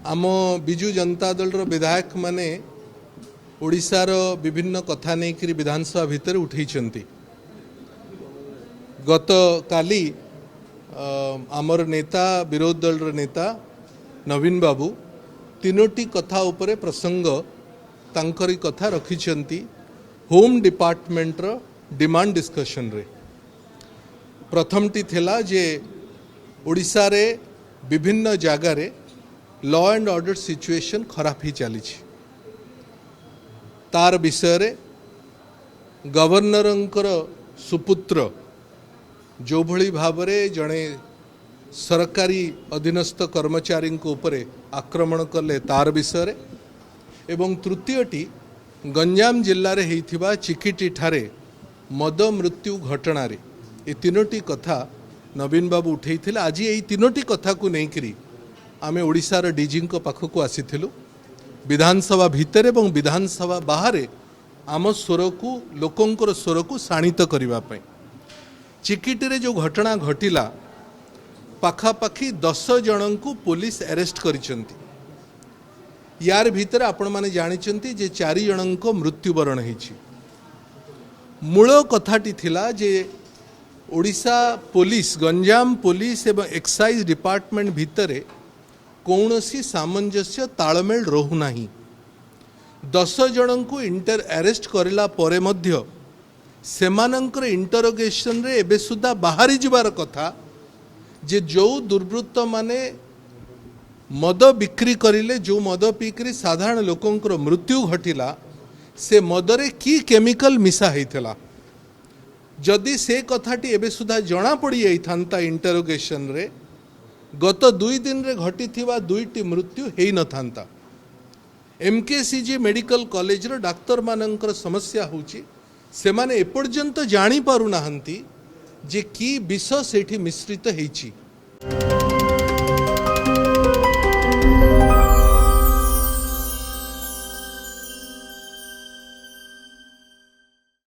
आम बिजु जनता दल विधायक माने ओडिशार विभिन्न कथा नहीं विधानसभा भितर उठेइछन्ति। गत काली आमर नेता विरोधी दल नेता नवीन बाबू तीनोटी कथा उपरे प्रसंग तांकरी कथा रखिछन्ति होम डिपार्टमेंट रो डिमांड डिस्कशन रे। प्रथमटी थिला जे ओडिशा रे विभिन्न जगार लॉ एंड ऑर्डर सिचुएशन खराब ही चली तार विषय रे गवर्नरंकर सुपुत्र जो भली भावरे जड़े सरकारी अधीनस्थ कर्मचारी उपरे आक्रमण कले तार विषय रे एवं तृतीयटी गंजाम जिल्ला रे हेइथिबा चिकिटी ठारे मद मृत्यु घटना रे ए तीनोटी कथा नवीन बाबू उठेइथिले। आज यही तीनोटी कथा को लेकर आमे ओडिशार डीजी पाखक आसीथिलु विधानसभा भितर एवं विधानसभा बाहर आम स्वर को लोकंकर स्वर को शाणित करने। चिकिटी रे जो घटना घटिला पाखापाखि 10 जन को पुलिस अरेस्ट करिसंती। यार भीतर आपण माने जानिचंती जे 4 जन को मृत्युवरण होईछि। मूल कथाटी थिला जे ओडिशा पुलिस गंजाम पुलिस एवं एक्साइज डिपार्टमेंट भितर कौनसी सामंजस्य तालमेल रहू नाही। 10 जन को अरेस्ट करला परे मध्य सेमानंकर इंटरोगेशन रे एबे सुधा बाहरी जिबार कथा जे जो दुर्वृत्त माने मद बिक्री करिले जो मद पीकरी साधारण लोकंकर मृत्यु घटिला से मदरे की केमिकल मिसा हेइथला। जदि से कथाटी एबे सुधा जना पड़ी जाइथांता इंटरोगेशन रे गत 2 दिन रे घटी थिबा 2टी मृत्यु हेई न थांता। एमकेसीजी मेडिकल कॉलेज रो डाक्तर मानंकर समस्या होची से माने एपर्यंत जानी पारु नाहंती जे की विष सेठी मिश्रित हेइची।